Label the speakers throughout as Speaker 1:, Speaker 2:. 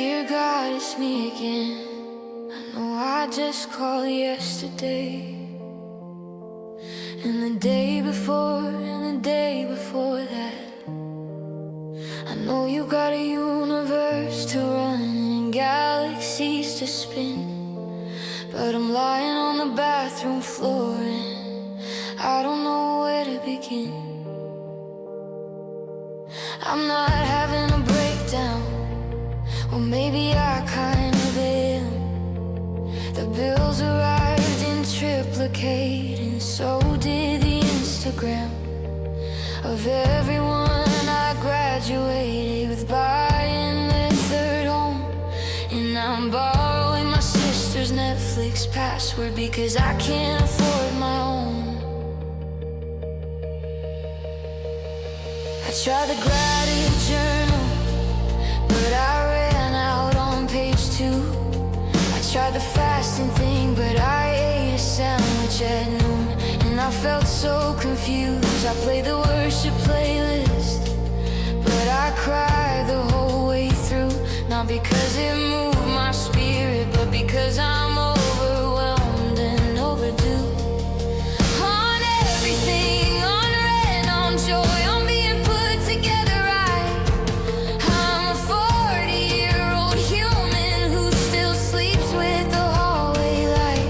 Speaker 1: Dear God, it's me again. I know I just called yesterday, and the day before, and the day before that. I know you got a universe to run and galaxies to spin, but I'm lying on the bathroom floor and I don't know where to begin. I'm not having a breakdown, well maybe I kind of am. The bills arrived in triplicate, and so did the Instagram of everyone I graduated with buying their third home. And I'm borrowing my sister's Netflix password because I can't afford my own. I tried the gratitude journal, but I ran out on page 2. I tried the fasting thing, but I ate a sandwich at noon, and I felt so confused. I played the worship playlist, but I cried the whole way through. Not because it moved my spirit, but because I'm overwhelmed and overdue. On everything, on rent, on joy, on being put together right. I'm a 40-year-old human who still sleeps with the hallway light,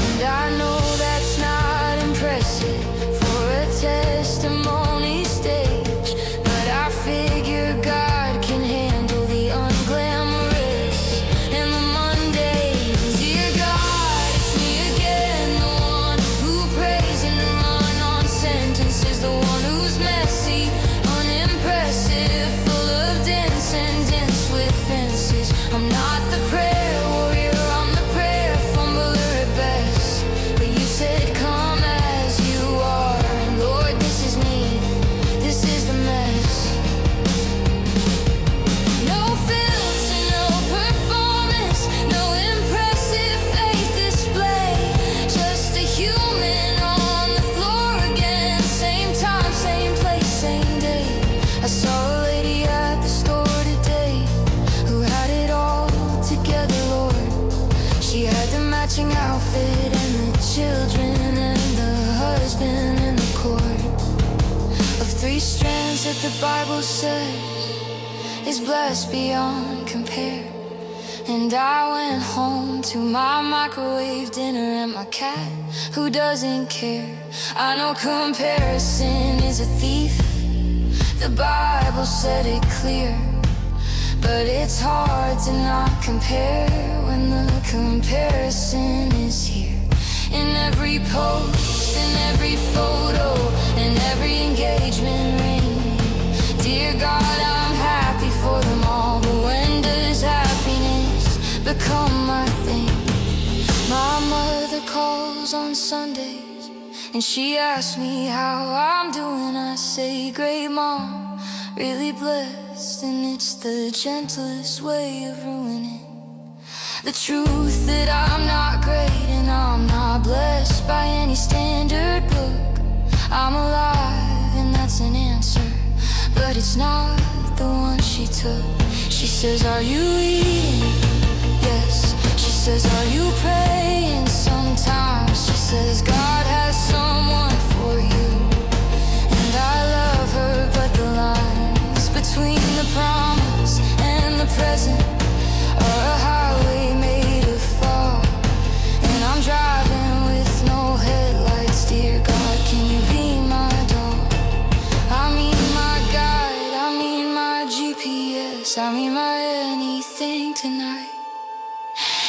Speaker 1: and I know that's not impressive for a testimony stage, but I figure God can handle the unglamorous and the mundane. Dear God, it's me again, the one who prays and run on sentences, the one who's messy, unimpressive, full of dense and dense with fences. I'm not the prayer warrior, I'm the prayer fumbler at best, but you said come as you are, and Lord, this is me, this is the mess. No filter, no performance, no impressive faith display, just a human on the floor again. Same time, same place, same day. I saw a lady at the store today who had it all together, Lord. She had the matching outfit and the children and the husband and the cord of 3 strands that the Bible says is blessed beyond compare. And I went home to my microwave dinner and my cat who doesn't care. I know comparison is a thief, the Bible said it clear, but it's hard to not compare when the comparison is here. In every post, in every photo, in every engagement ring. Dear God, I'm happy for them all, but when does happiness become my thing? My mother calls on Sundays, and she asks me how I'm doing. I say, great mom, really blessed, and it's the gentlest way of ruining the truth that I'm not great and I'm not blessed by any standard book. I'm alive and that's an answer, but it's not the one she took. She says, are you eating? Yes. She says, are you praying? Sometimes. She says, God has someone for you, and I love her, but the lines between the promise and the present are a highway made of fog, and I'm driving with no headlights. Dear God, can you be my dog? I mean my guide, I mean my GPS, I mean my anything tonight.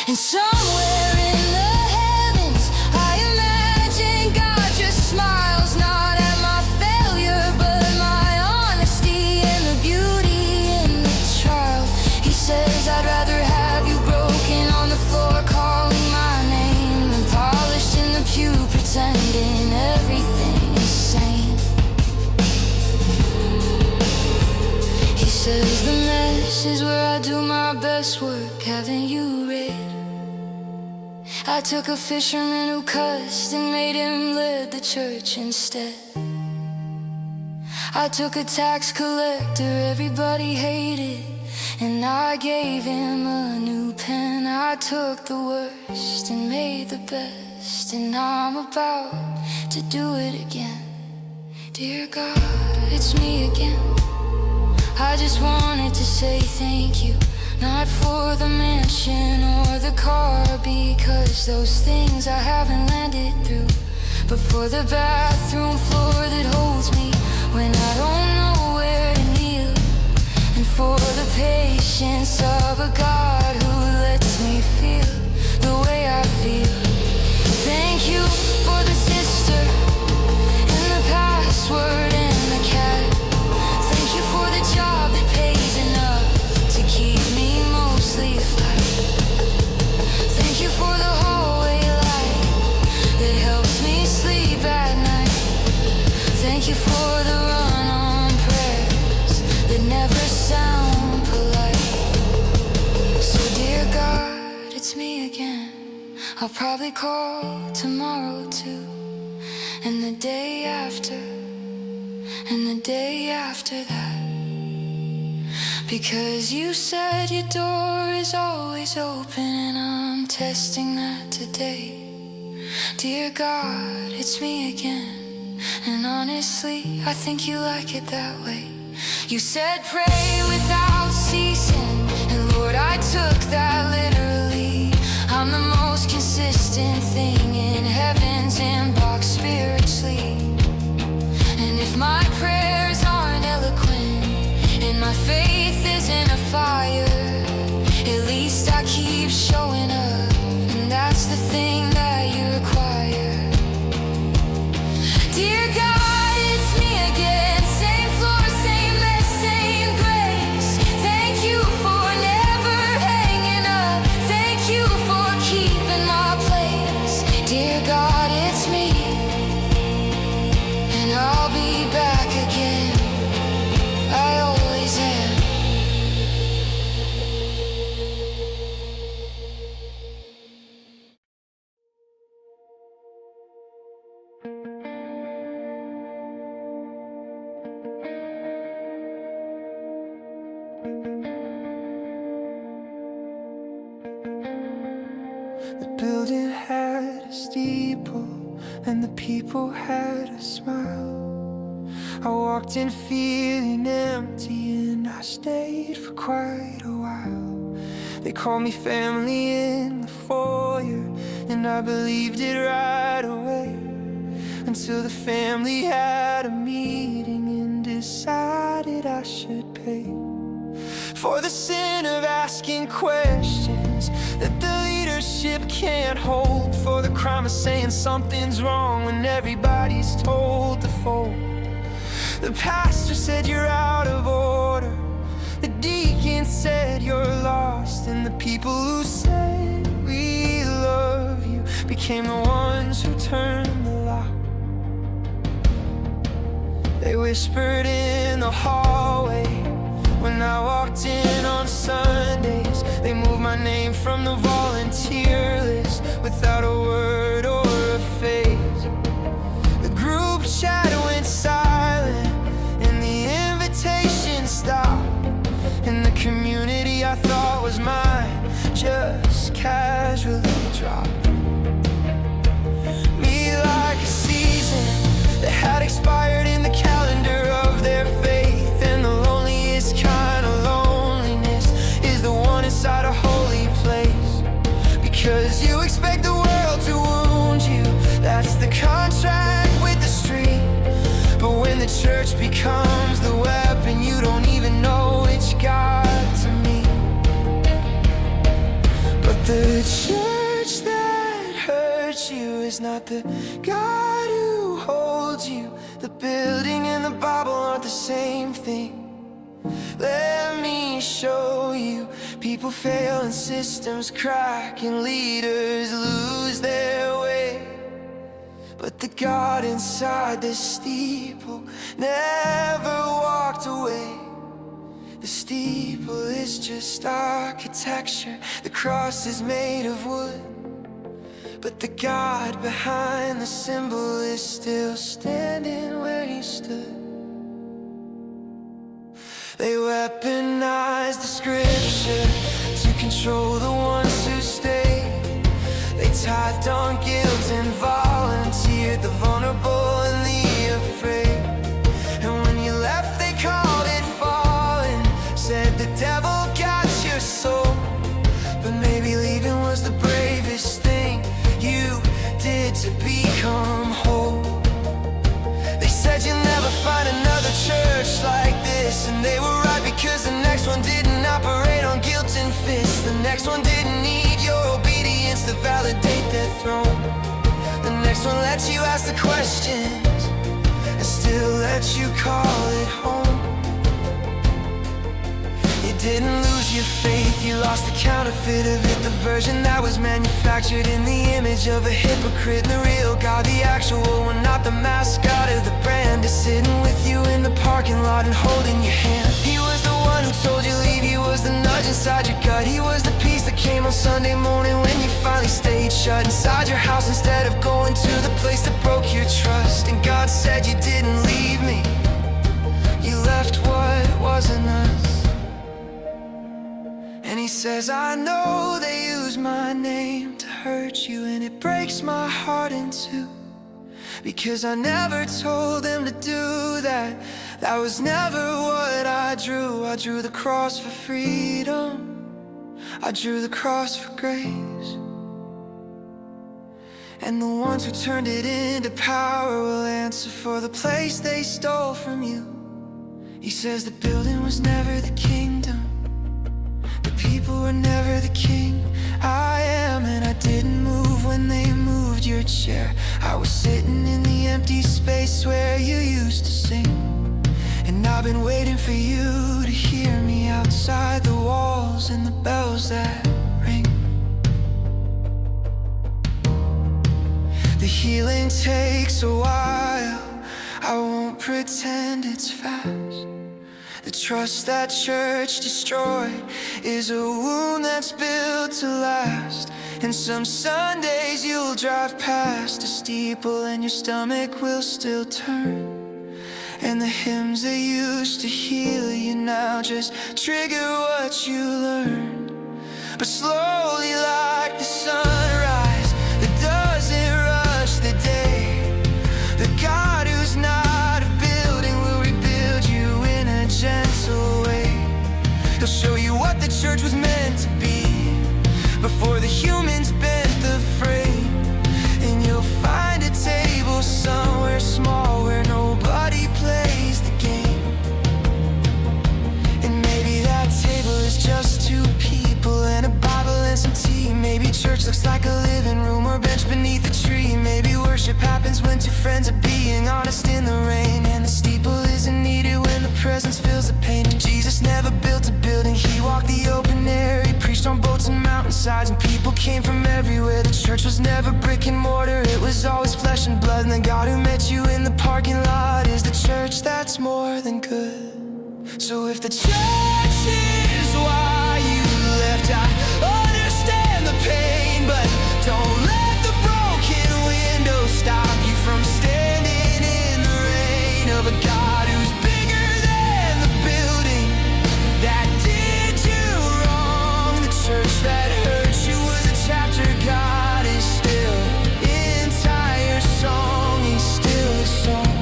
Speaker 1: And somewhere in the heavens I imagine God just smiles, not at my failure, but my honesty and the beauty in the trial. He says, I'd rather have you broken on the floor calling my name than polished in the pew pretending everything is sane. He says, the mess is where I do my best work. Haven't you read? I took a fisherman who cussed and made him lead the church instead. I took a tax collector everybody hated And I gave him a new pen. I took the worst and made the best, and I'm about to do it again. Dear God, it's me again. I just wanted to say thank you, not for the mansion or the car, because those things I haven't landed through, but for the bathroom floor that holds me when I don't know where to kneel, and for the patience of a God who lets me feel the way I feel. Thank you for the sister and the password and the cat. Thank you for the job that pays enough to keep me mostly flat. Thank you for the hallway light that helps me sleep at night. Thank you for the run-on prayers that never sound polite. So dear God, it's me again. I'll probably call tomorrow too, and the day after, and the day after that. Because you said your door is always open, and I'm testing that today. Dear God, it's me again, and honestly, I think you like it that way. You said pray without ceasing, and Lord, I took that literally. I'm the most consistent thing in heaven's inbox spiritually. And if my prayers aren't eloquent and my faith isn't a fire, at least I keep showing up, and that's the thing that you require. Dear God, it's me again. Same floor, same mess, same grace. Thank you for never hanging up. Thank you for keeping my place. Dear God, it's me, and I'll be back again. I always am.
Speaker 2: The building had a steeple, and the people had a smile. I walked in feeling empty, and I stayed for quite a while. They called me family in the foyer, and I believed it right away, until the family had a meeting and decided I should pay for the sin of asking questions that the leadership can't hold, for the crime of saying something's wrong when everybody's told to fold. The pastor said you're out of order, the deacon said you're lost, and the people who said we love you became the ones who turned the lock. They whispered in the hallway when I walked in on Sundays. They moved my name from the volunteer list without a word or a face. The group chat went silent, and the invitation stopped, and the community I thought was mine just casually dropped me like a season that had expired in the calendar of their faith. And the loneliest kind of loneliness is the one inside a holy place, because you expect the world to wound you. That's the contract with the street. But when the church becomes the weapon, you don't even know which God to meet. But the church that hurts you is not the God who holds you. The building and the Bible aren't the same thing. Let me show you. People fail and systems crack, and leaders lose their way. But the God inside the steeple never walked away. The steeple is just architecture, the cross is made of wood, but the God behind the symbol is still standing where he stood. They weaponized the scripture to control the ones who stay. They tithed on guilt and volunteered the vulnerable and the afraid. And when you left they called it falling, said the devil got your soul. But maybe leaving was the bravest thing you did to become whole. They said you'll never find another church like this, and they were right, because the next one didn't operate on guilt and fists. The next one didn't need your obedience to validate their throne. The next one let you ask the questions and still let you call it home. You didn't lose your faith, you lost the counterfeit of it, the version that was manufactured in the image of a hypocrite. The real God, the actual one, not the mascot of the brand, is sitting with you in the parking lot and holding your hand. He was the one who told you leave, he was the nudge inside your gut. He was the peace that came on Sunday morning when you finally stayed shut inside your house instead of going to the place that broke your trust. And God said you didn't leave me, you left what wasn't us. And he says, I know they use my name to hurt you, and it breaks my heart in two, because I never told them to do that. That was never what I drew. I drew the cross for freedom, I drew the cross for grace. And the ones who turned it into power will answer for the place they stole from you. He says the building was never the kingdom, the people were never the king. I am, and I didn't move when they moved your chair. I was sitting in the empty space where you used to sing. And I've been waiting for you to hear me outside the walls and the bells that ring. The healing takes a while, I won't pretend it's fast. The trust that church destroyed is a wound that's built to last. And some Sundays you'll drive past a steeple and your stomach will still turn. And the hymns that used to heal you now just trigger what you learned. But slowly, like the sunrise that doesn't rush the day, the God who's not a building will rebuild you in a gentle way. He'll show you what the church was meant to be before the humans bent the frame. And you'll find a table somewhere small where nobody plays the game. And maybe that table is just two people and a Bible and some tea. Maybe church looks like a living room or bench beneath a tree. Maybe worship happens when two friends are being honest in the rain. And the steeple isn't needed when the presence fills the pain. And Jesus never built a building, he walked the open air. He preached on boats and mountainsides, and people came from everywhere. The church was never brick and mortar, it was always flesh and blood. And the God who met you in the parking lot is the church that's more than good. So if the church is why you left, I understand the pain, but don't let the broken window stop you from standing in the rain of a God who's bigger than the building that did you wrong. The church that hurt you was a chapter. God is still entire song, he's still a song.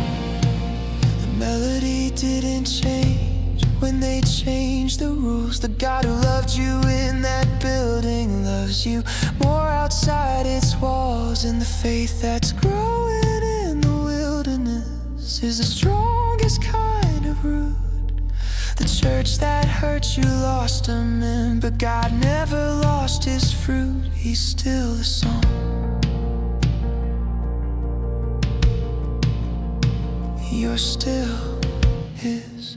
Speaker 2: The melody didn't change when they changed the rules. The God who loved you in that building loves you more outside its walls. And the faith that's growing in the wilderness is the strongest kind of root. The church that hurt you lost a man, but God never lost his fruit. He's still the song. You're still his.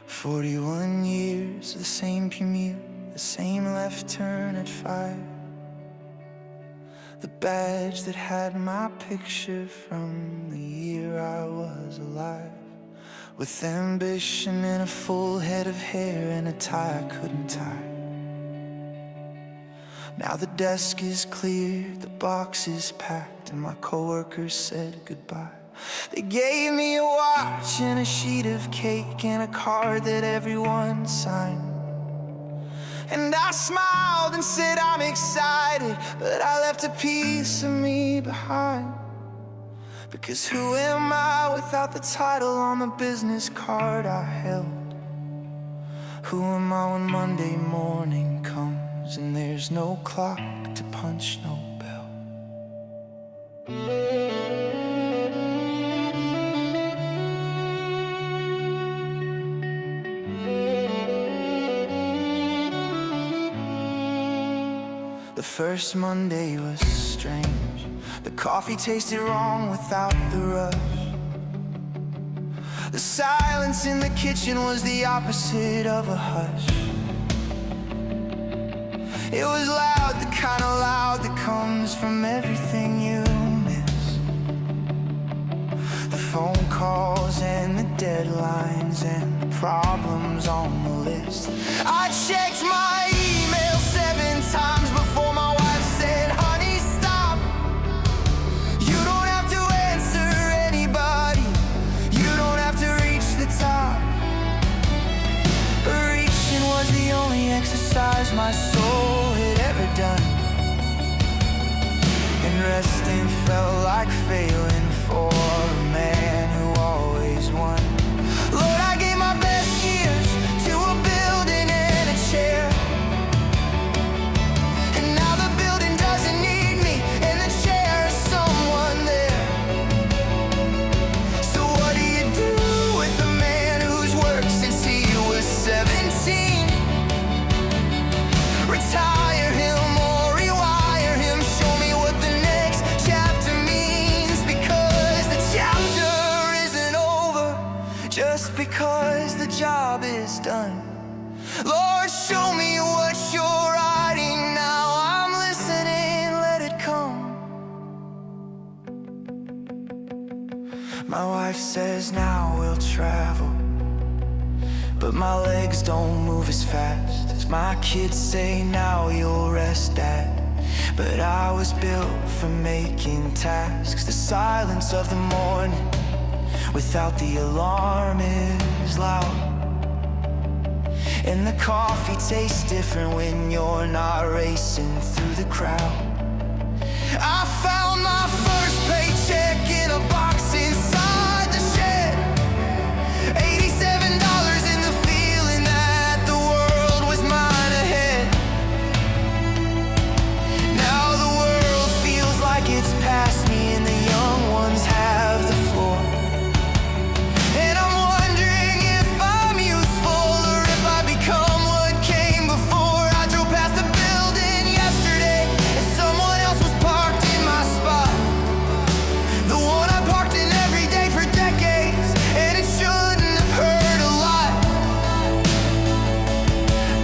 Speaker 2: "41 years, the same commute, the same left turn at 5. The badge that had my picture from the year I was alive. with ambition and a full head of hair and a tie I couldn't tie. Now the desk is cleared, the box is packed, and my coworkers said goodbye. They gave me a watch and a sheet of cake and a card that everyone signed. And I smiled and said I'm excited, but I left a piece of me behind. Because who am I without the title on the business card I held? Who am I when Monday morning comes and there's no clock to punch no bell? The first Monday was strange. The coffee tasted wrong without the rush. The silence in the kitchen was the opposite of a hush. It was loud, the kind of loud that comes from everything you miss. The phone calls and the deadlines and the problems on the list. I checked my email 7 times before my wife said, honey, stop. You don't have to answer anybody. You don't have to reach the top. Reaching was the only exercise my soul had ever done. And resting felt like failing for a man who always won. Lord, I gave my best years to a building and a chair. And now the building doesn't need me, and the chair is someone there. So what do you do with a man who's worked since he was 17? Retire him or rewire him, show me what the next chapter means. Because the chapter isn't over just because the job is done. Lord, show me what you're writing now. I'm listening, let it come. My wife says now we'll travel, but my legs don't move as fast as my kids say now you'll rest, Dad. But I was built for making tasks. The silence of the morning without the alarm is loud. And the coffee tastes different when you're not racing through the crowd. I found my first paycheck in a box inside the shed. $87 in the feeling that the world was mine ahead. Now the world feels like it's past me and the young ones have the floor. And I'm wondering if I'm useful or if I become what came before. I drove past the building yesterday and someone else was parked in my spot. The one I parked in every day for decades, and it shouldn't have hurt a lot.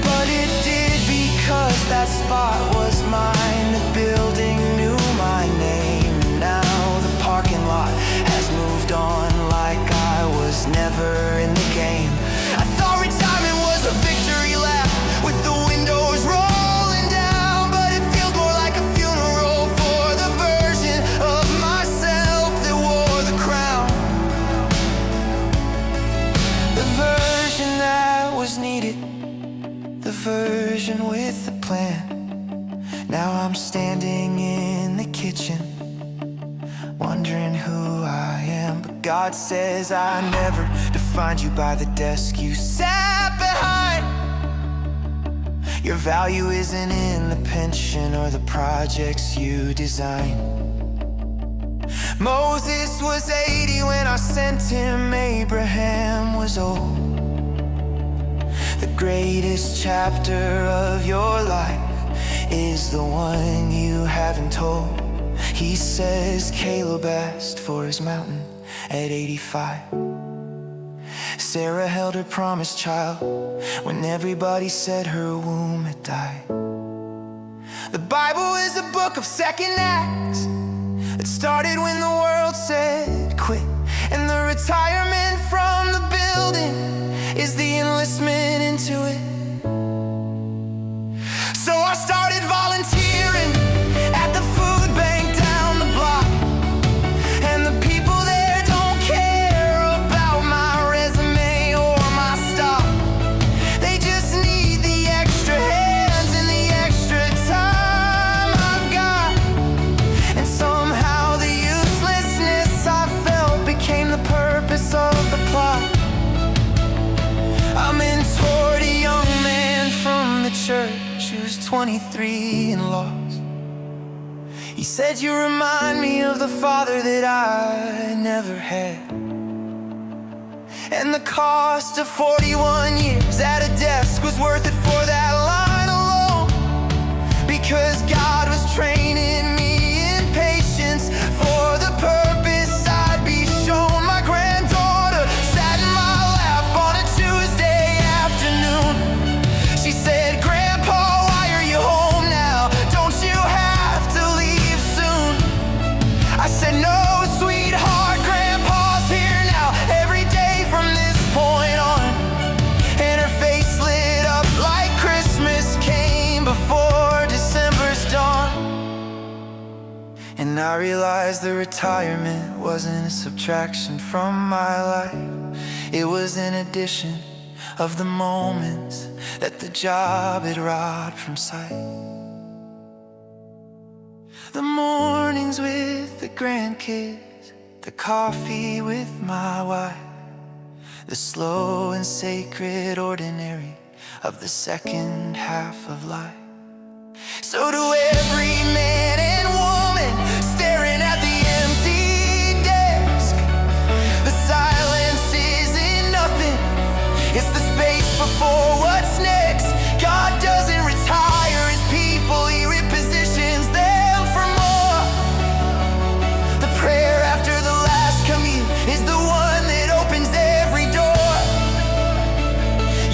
Speaker 2: But it did because that spot was mine. The building knew my name. Now the parking lot has moved on like I was never in the game. I thought retirement was a victory lap with the windows rolling down, but it feels more like a funeral for the version of myself that wore the crown. The version that was needed, the version with the plan. Now I'm standing in the kitchen, wondering who I am. But God says I never defined you by the desk you sat behind. Your value isn't in the pension or the projects you design. Moses was 80 when I sent him. Abraham was old. The greatest chapter of your life is the one you haven't told. He says Caleb asked for his mountain at 85. Sarah held her promised child when everybody said her womb had died. The Bible is a book of second acts that started when the world said quit. And the retirement from the building was 23 and lost. He said, you remind me of the father that I never had. And the cost of 41 years at a desk was worth it for that line alone. Because God was training me in patience for the purpose I'd be shown. My granddaughter sat in my lap on a Tuesday afternoon. She said, Grandpa, why are you home now? Don't you have to leave soon? I said, no, sweetheart, Grandpa's here now, every day from this point on. And her face lit up like Christmas came before December's dawn. And I realized the retirement wasn't a subtraction from my life. It was an addition of the moments that the job had robbed from sight. The mornings with the grandkids, the coffee with my wife, the slow and sacred ordinary of the second half of life. So to every man and woman staring at the empty desk, the silence isn't nothing, it's the space before what's next. God doesn't retire his people, he repositions them for more. The prayer after the last commute is the one that opens every door.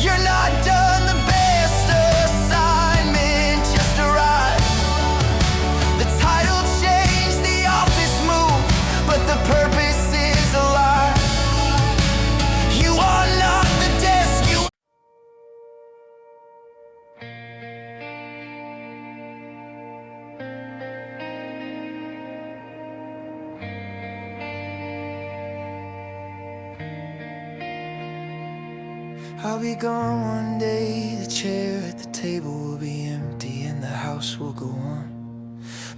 Speaker 2: You're not done, the best assignment just arrived. The title changed, the office moved, but the purpose is alive. You are not the desk, you I'll be gone one day, the chair at the table will be empty and the house will go on.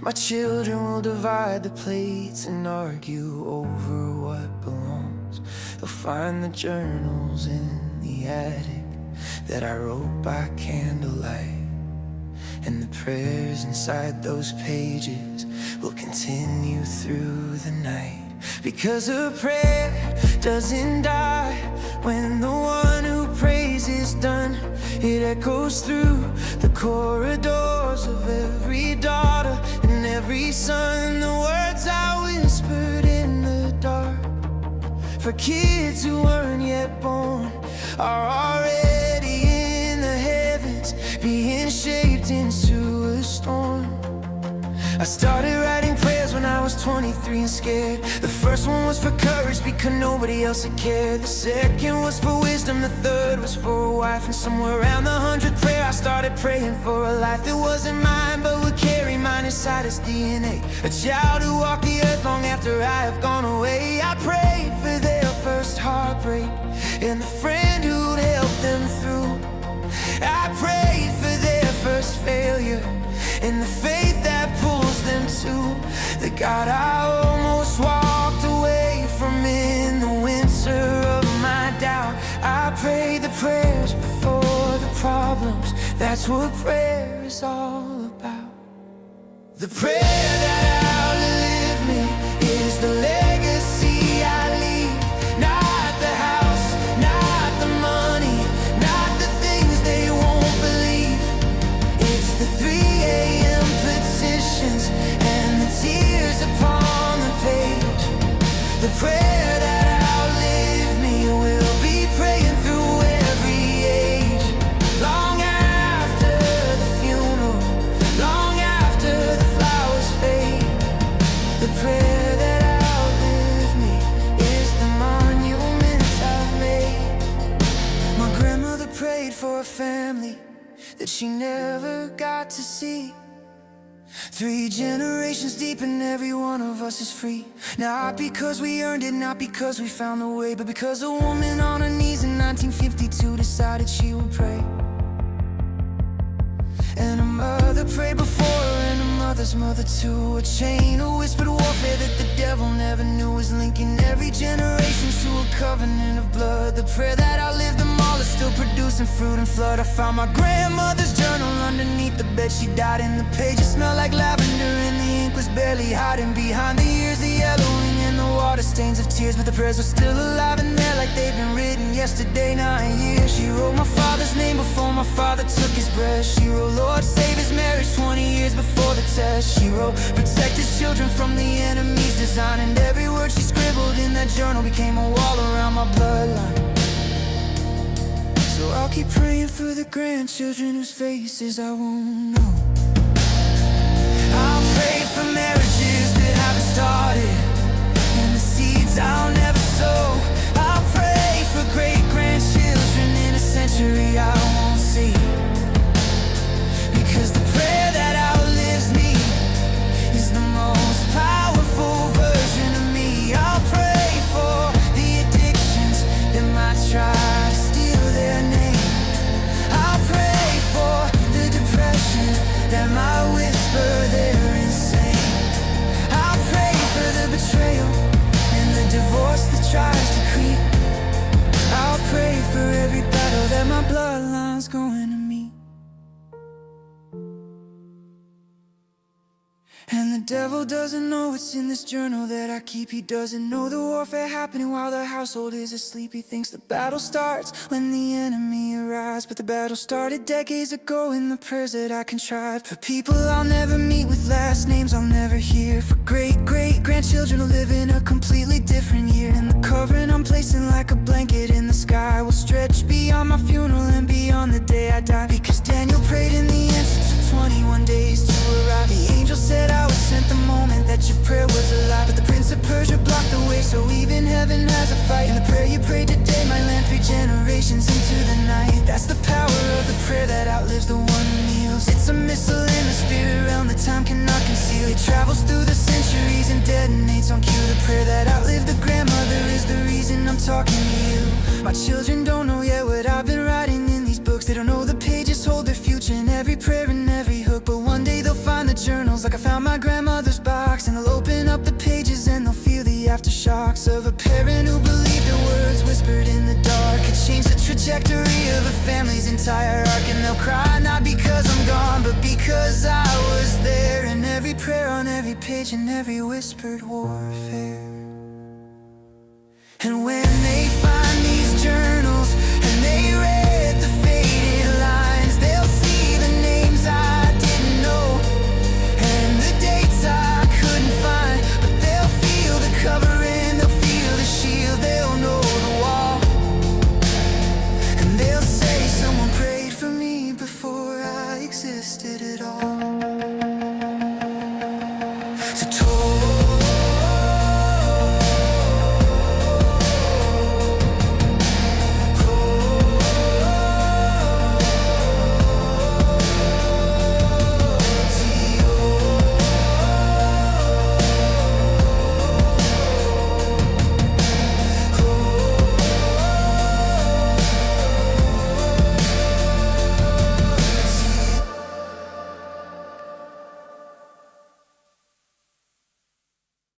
Speaker 2: My children will divide the plates and argue over what belongs. They'll find the journals in the attic that I wrote by candlelight, and the prayers inside those pages will continue through the night. Because a prayer doesn't die when the one who prays is done. It echoes through the corridors of every daughter and every son. The words I whispered in the dark for kids who weren't yet born are already in the heavens, being shaped into a storm. I started writing prayers when I was 23 and scared. The first one was for courage because nobody else had cared. The second was for wisdom, the third was for a wife. And somewhere around the 100th prayer I started praying for a life that wasn't mine but would carry mine inside its DNA. A child who walked the earth long after I have gone away. I prayed for their first heartbreak and the friend who'd help them through. I prayed for their first failure and the faith that pulls them to the God I almost walked away from in the winter of my doubt. I pray the prayers before the problems, that's what prayer is all about. The prayer that outlived me is the legacy I leave. Not the house, not the money, not the things they won't believe. It's the 3 a.m. petitions and the tears upon the page. The prayer that outlived me will be praying through every age. Long after the funeral, long after the flowers fade. The prayer that outlived me is the monument I've made. My grandmother prayed for a family that she never got to see. 3 generations deep and every one of us is free. Not because we earned it, not because we found a way, but because a woman on her knees in 1952 decided she would pray. And her mother prayed before her and her mother's mother too. A chain of whispered warfare that the devil never knew was linking every generation to a covenant of blood. The prayer that outlived them all is still producing fruit and flood. I found my grandmother's journal underneath the that she died, and the pages smelled like lavender, and the ink was barely hiding behind the years of yellowing and the water stains of tears. But the prayers were still alive in there, like they'd been written yesterday, 9 years. She wrote my father's name before my father took his breath. She wrote, Lord, save his marriage 20 years before the test. She wrote, protect his children from the enemy's design. And every word she scribbled in that journal became a wall around my bloodline. So I'll keep praying for the grandchildren whose faces I won't know. I'll pray for marriages that haven't started, and the seeds I'll never sow. I'll pray for great-grandchildren in a century I won't see, because the prayer that outlives me is the most powerful version of me. I'll pray for the addictions that might try to steal their name. I'll pray for the depression that might whisper they're insane. I'll pray for the betrayal and the divorce that tries to creep. I'll pray for every battle that my bloodline's going to meet. And the devil doesn't know what's in this journal that I keep. He doesn't know the warfare happening while the household is asleep. He thinks the battle starts when the enemy arrives, but the battle started decades ago in the prayers that I contrived. For people I'll never meet, with last names I'll never hear. For great-great-grandchildren who live in a completely different year. And the covering I'm placing like a blanket in the sky will stretch beyond my funeral and beyond the day I die. Because Daniel prayed and the answer took 21 days to arrive. The angel said I was sent the moment that your prayer was alive, but the prince of Persia blocked the way, so even heaven has a fight. And the prayer you prayed today might land 3 generations into the night. That's the power of the prayer that outlives the one who kneels. It's a missile in the spirit realm that time cannot conceal. It travels through the centuries and detonates on cue. The prayer that outlived the grandmother is the reason I'm talking to you. My children don't know yet what I've been writing in these books. They don't know the pages hold their future in every prayer and every hook. But one day they'll find the journals like I found my grandmother's box, and they'll open up the pages and they'll feel the aftershocks of a parent who believed the words whispered in the dark could change the trajectory of a family's entire arc. And they'll cry not because I'm gone, but because I was there, in every prayer, on every page, in every whispered warfare. And when they find these journals and they read the faded lines, they'll see the names I didn't know and the dates I couldn't find. But they'll feel the covering, they'll feel the shield, they'll know the wall. And they'll say someone prayed for me before I existed at all. So